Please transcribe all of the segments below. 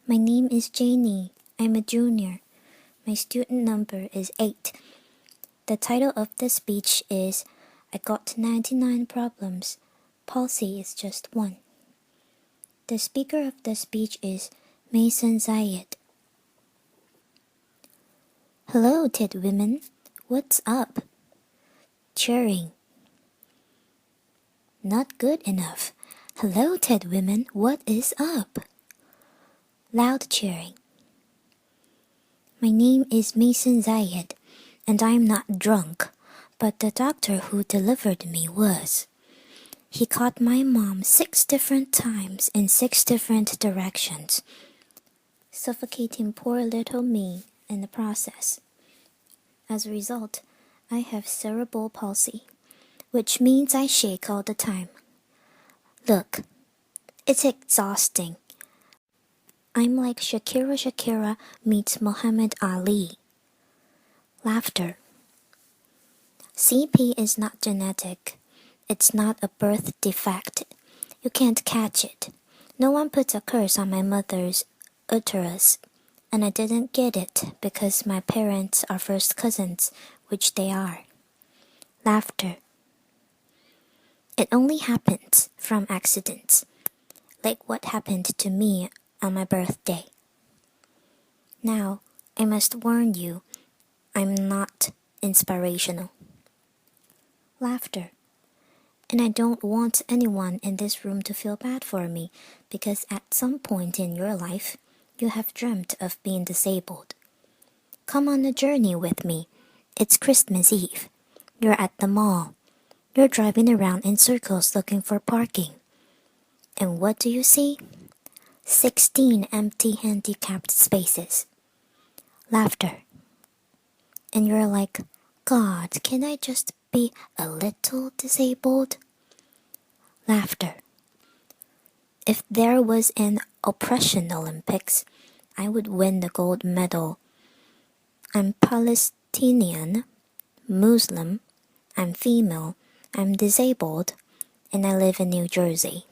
My name is Janie. I'm a junior. My student number is 8. The title of the speech is I Got 99 Problems. Palsy is just one. The speaker of the speech is Maysoon Zayid. Hello, Ted women. What's up? Cheering. Not good enough. Hello, Ted women. What is up? Loud cheering. My name is Maysoon Zayid, and I'm not drunk, but the doctor who delivered me was. He caught my mom 6 different times in 6 different directions, suffocating poor little me in the process. As a result, I have cerebral palsy, which means I shake all the time. Look, it's exhausting. I'm like Shakira meets Muhammad Ali. Laughter. CP is not genetic. It's not a birth defect. You can't catch it. No one puts a curse on my mother's uterus, and I didn't get it because my parents are first cousins, which they are. Laughter. It only happens from accidents, like what happened to me on my birthday. Now, I must warn you, I'm not inspirational. Laughter. And I don't want anyone in this room to feel bad for me, because at some point in your life, you have dreamt of being disabled. Come on a journey with me. It's Christmas Eve. You're at the mall. You're driving around in circles looking for parking. And what do you see? 16 empty handicapped spaces. Laughter. And you're like, God, can I just be a little disabled? Laughter. If there was an oppression Olympics, I would win the gold medal. I'm Palestinian, Muslim, I'm female, I'm disabled, and I live in New Jersey.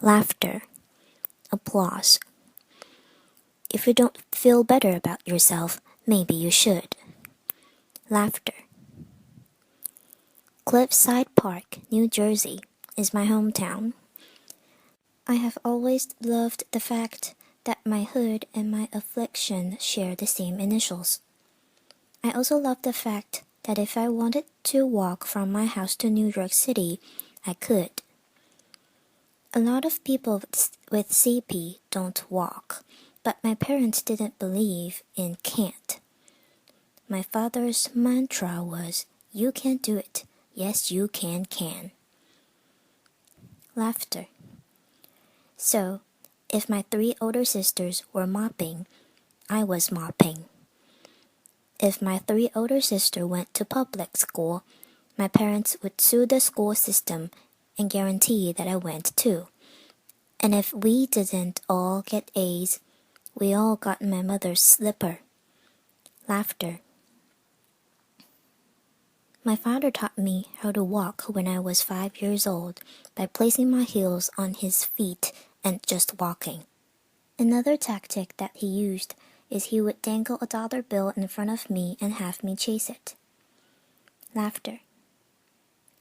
Laughter. Applause. If you don't feel better about yourself, maybe you should. Laughter. Cliffside Park, New Jersey, is my hometown. I have always loved the fact that my hood and my affliction share the same initials. I also love the fact that if I wanted to walk from my house to New York City, I could. A lot of people with CP don't walk, but my parents didn't believe in can't. My father's mantra was, you can do it. Yes, you can. Laughter. So, if my 3 older sisters were mopping, I was mopping. If my 3 older sisters went to public school, my parents would sue the school system and guarantee that I went too. And if we didn't all get A's, we all got my mother's slipper. Laughter. My father taught me how to walk when I was 5 years old by placing my heels on his feet and just walking. Another tactic that he used is he would dangle a dollar bill in front of me and have me chase it. Laughter.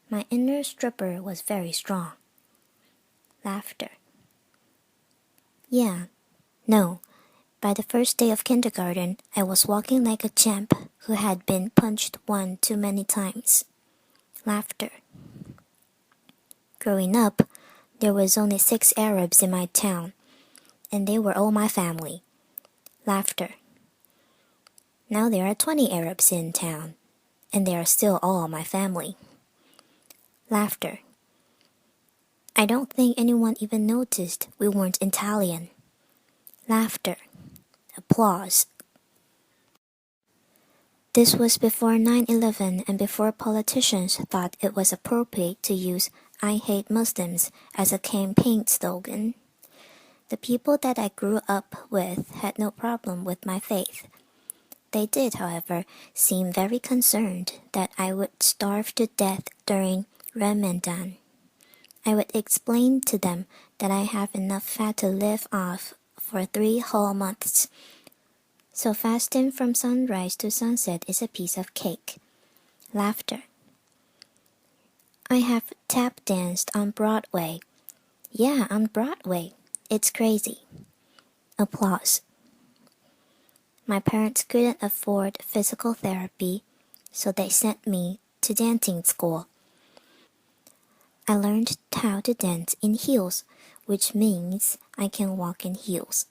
My inner stripper was very strong. Laughter. Yeah. No. By the first day of kindergarten, I was walking like a champ who had been punched one too many times. Laughter. Growing up, there was only 6 Arabs in my town, and they were all my family. Laughter. Now there are 20 Arabs in town, and they are still all my family. Laughter. I don't think anyone even noticed we weren't Italian. Laughter. Applause. This was before 9/11 and before politicians thought it was appropriate to use I hate Muslims as a campaign slogan. The people that I grew up with had no problem with my faith. They did, however, seem very concerned that I would starve to death during Ramadan. I would explain to them that I have enough fat to live off for 3 whole months. So fasting from sunrise to sunset is a piece of cake. Laughter. I have tap danced on Broadway. Yeah, on Broadway. It's crazy. Applause. My parents couldn't afford physical therapy, so they sent me to dancing school. I learned how to dance in heels, which means I can walk in heels.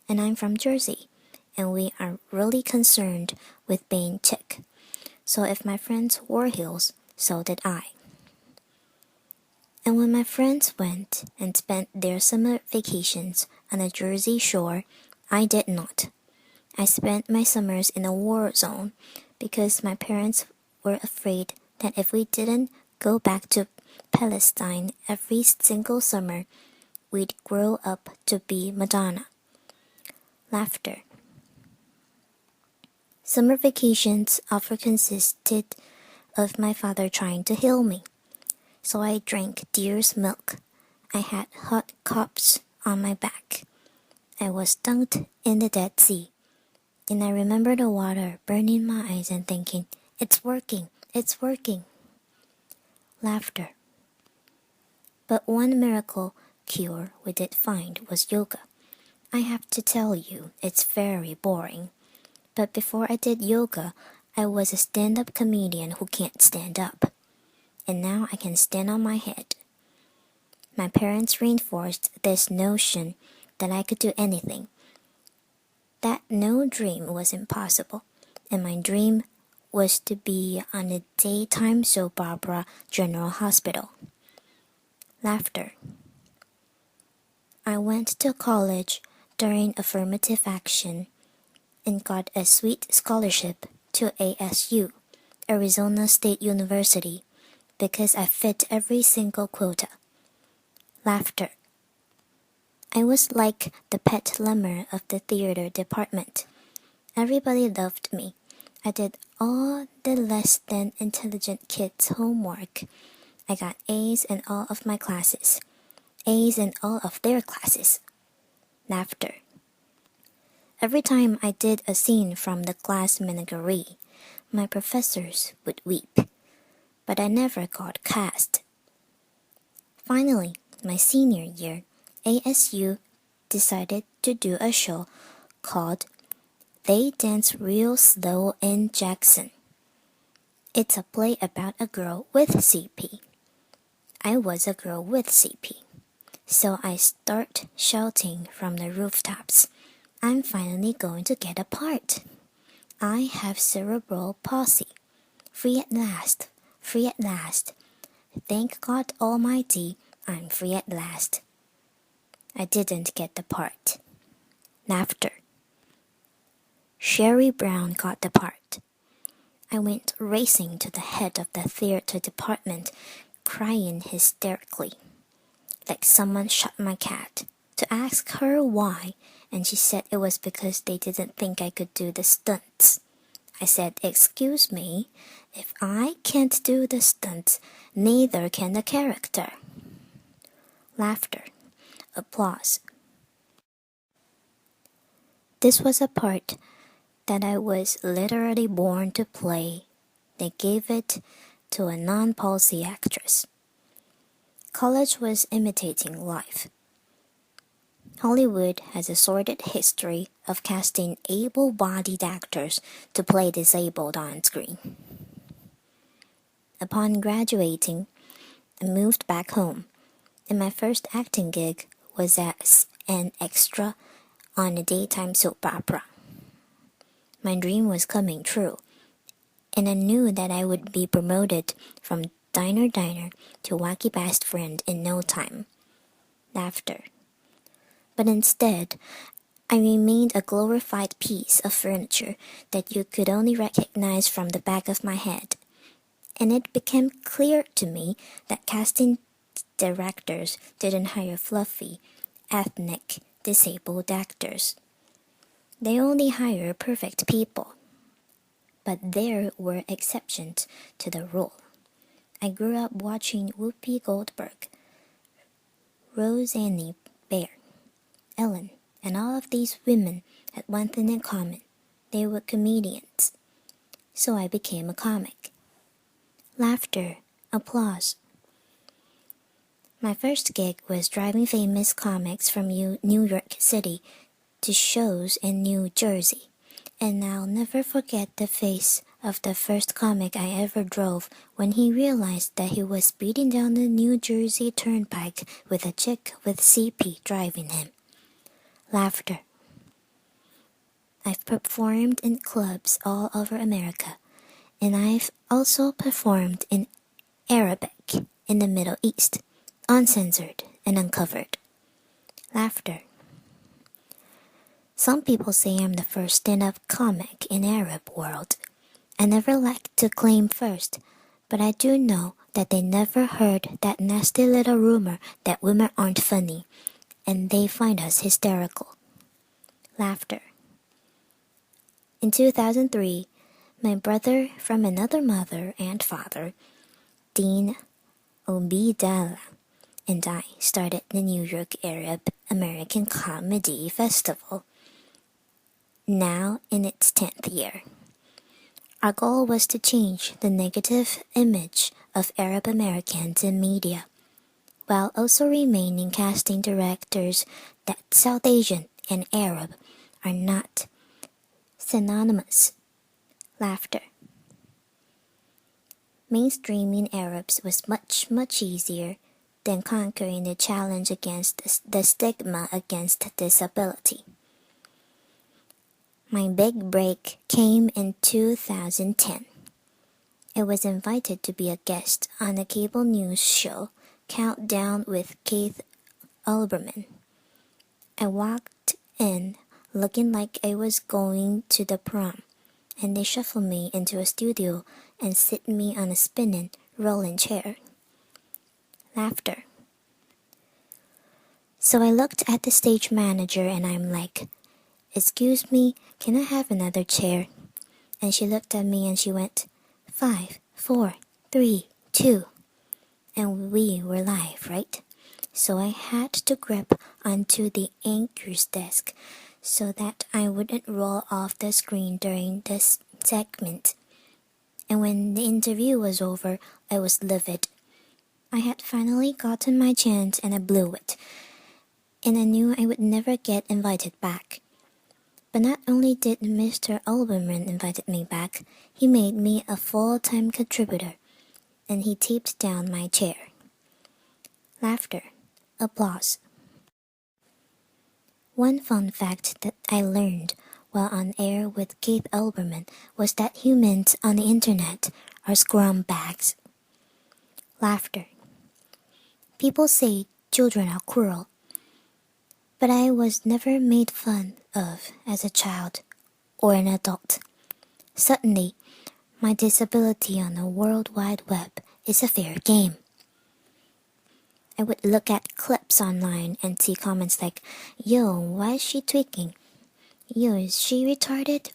And I'm from Jersey, and we are really concerned with being chic. So if my friends wore heels, so did I. And when my friends went and spent their summer vacations on the Jersey shore, I did not. I spent my summers in a war zone because my parents were afraid that if we didn't go back to Palestine every single summer, we'd grow up to be Madonna. Laughter. Summer vacations often consisted of my father trying to heal me. So I drank deer's milk. I had hot cups on my back. I was dunked in the Dead Sea. And I remember the water burning my eyes and thinking, it's working, it's working. Laughter. But one miracle cure we did find was yoga. I have to tell you, it's very boring. But before I did yoga, I was a stand-up comedian who can't stand up. And now I can stand on my head. My parents reinforced this notion that I could do anything. That no dream was impossible, and my dream was to be on a daytime soap opera General Hospital. Laughter. I went to college during affirmative action and got a sweet scholarship to ASU, Arizona State University, because I fit every single quota. Laughter. I was like the pet lemur of the theater department. Everybody loved me. I did all the less than intelligent kids' homework. I got A's in all of my classes. A's in all of their classes. Laughter. Every time I did a scene from the class menagerie, my professors would weep. But I never got cast. Finally, my senior year, ASU decided to do a show called They Dance Real Slow in Jackson. It's a play about a girl with CP. I was a girl with CP. So I start shouting from the rooftops, I'm finally going to get a part. I have cerebral palsy. Free at last, free at last. Thank God Almighty, I'm free at last. I didn't get the part. Laughter. Sherry Brown got the part. I went racing to the head of the theater department, crying hysterically, like someone shot my cat, to ask her why, and she said it was because they didn't think I could do the stunts. I said, excuse me, if I can't do the stunts, neither can the character. Laughter. Applause. This was a part that I was literally born to play. They gave it to a non-palsy actress. College was imitating life. Hollywood has a sordid history of casting able-bodied actors to play disabled on screen. Upon graduating, I moved back home, and my first acting gig was as an extra on a daytime soap opera. My dream was coming true, and I knew that I would be promoted from diner to wacky best friend in no time. Laughter. But instead, I remained a glorified piece of furniture that you could only recognize from the back of my head. And it became clear to me that casting directors didn't hire fluffy, ethnic, disabled actors. They only hire perfect people. But there were exceptions to the rule. I grew up watching Whoopi Goldberg, Roseanne Barr, Ellen, and all of these women had one thing in common. They were comedians. So I became a comic. Laughter, applause. My first gig was driving famous comics from New York City to shows in New Jersey, and I'll never forget the face of the first comic I ever drove when he realized that he was speeding down the New Jersey Turnpike with a chick with CP driving him. Laughter. I've performed in clubs all over America, and I've also performed in Arabic in the Middle East, uncensored and uncovered. Laughter. Some people say I'm the first stand-up comic in Arab world. I never like to claim first, but I do know that they never heard that nasty little rumor that women aren't funny, and they find us hysterical. Laughter. In 2003, my brother from another mother and father, Dean Obidala, and I started the New York Arab American Comedy Festival, now in its 10th year. Our goal was to change the negative image of Arab Americans in media, while also remaining casting directors that South Asian and Arab are not synonymous. Laughter. Mainstreaming Arabs was much easier than conquering the challenge against the stigma against disability. My big break came in 2010. I was invited to be a guest on a cable news show, Countdown with Keith Olbermann. I walked in looking like I was going to the prom, and they shuffled me into a studio and sit me on a spinning, rolling chair. Laughter. So I looked at the stage manager and I'm like, "Excuse me, can I have another chair?" And she looked at me and she went, 5, 4, 3, 2. And we were live, right? So I had to grip onto the anchor's desk so that I wouldn't roll off the screen during this segment. And when the interview was over, I was livid. I had finally gotten my chance and I blew it. And I knew I would never get invited back. But not only did Mr. Olbermann invite me back, he made me a full-time contributor, and he taped down my chair. Laughter. Applause. One fun fact that I learned while on air with Keith Olbermann was that humans on the internet are scumbags. Laughter. People say children are cruel, but I was never made fun of as a child or an adult. Suddenly, my disability on the World Wide Web is a fair game. I would look at clips online and see comments like, "Yo, why is she tweaking? Yo, is she retarded?"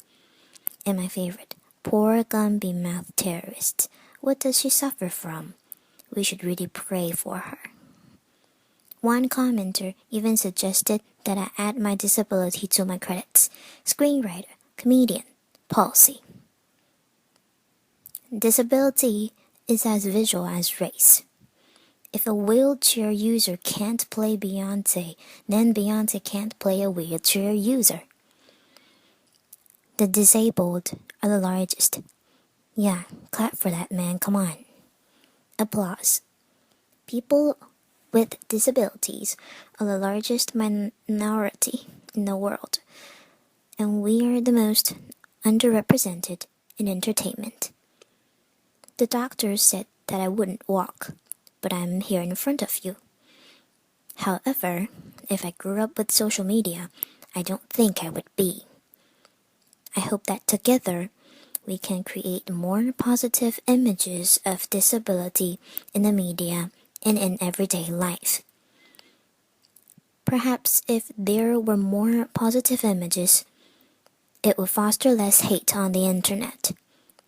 And my favorite, "Poor Gumby-mouthed terrorist. What does she suffer from? We should really pray for her." One commenter even suggested that I add my disability to my credits: screenwriter, comedian, palsy. Disability is as visual as race. If a wheelchair user can't play Beyonce, then Beyonce can't play a wheelchair user. The disabled are the largest. Yeah, clap for that, man, come on. Applause. People with disabilities are the largest minority in the world, and we are the most underrepresented in entertainment. The doctor said that I wouldn't walk, but I'm here in front of you. However, if I grew up with social media, I don't think I would be. I hope that together we can create more positive images of disability in the media and in everyday life. Perhaps if there were more positive images, it would foster less hate on the internet.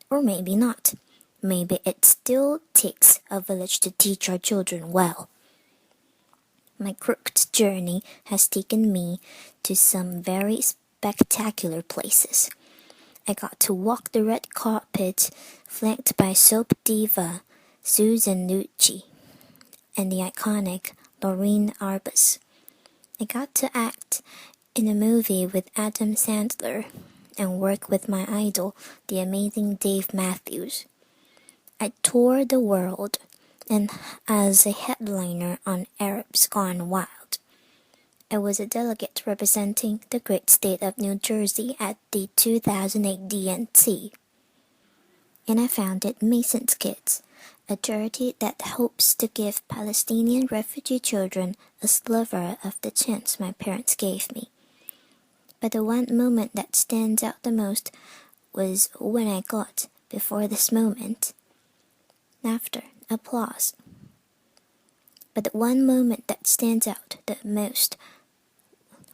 Or maybe not. Maybe it still takes a village to teach our children well. My crooked journey has taken me to some very spectacular places. I got to walk the red carpet, flanked by soap diva Susan Lucci and the iconic Lorraine Arbus. I got to act in a movie with Adam Sandler and work with my idol, the amazing Dave Matthews. I toured the world and as a headliner on Arabs Gone Wild. I was a delegate representing the great state of New Jersey at the 2008 DNC. And I founded Mayson's Kids, a charity that hopes to give Palestinian refugee children a sliver of the chance my parents gave me. But the one moment that stands out the most was when I got, before this moment, laughter, applause. But the one moment that stands out the most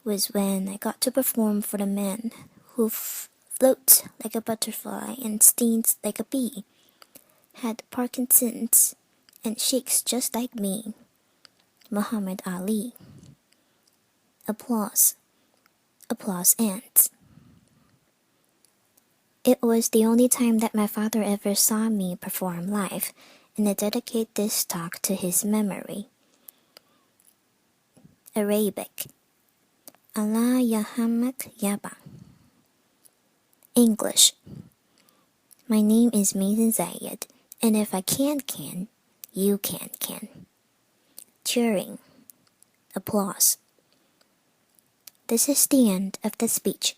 was when I got to perform for the man who floats like a butterfly and stings like a bee, had Parkinson's, and shakes just like me, Muhammad Ali. Applause. Applause ends. It was the only time that my father ever saw me perform live, and I dedicate this talk to his memory. Arabic. Allah Yahamak Yaba. English. My name is Maysoon Zayid, and if I can, you can. Cheering. Applause. This is the end of the speech.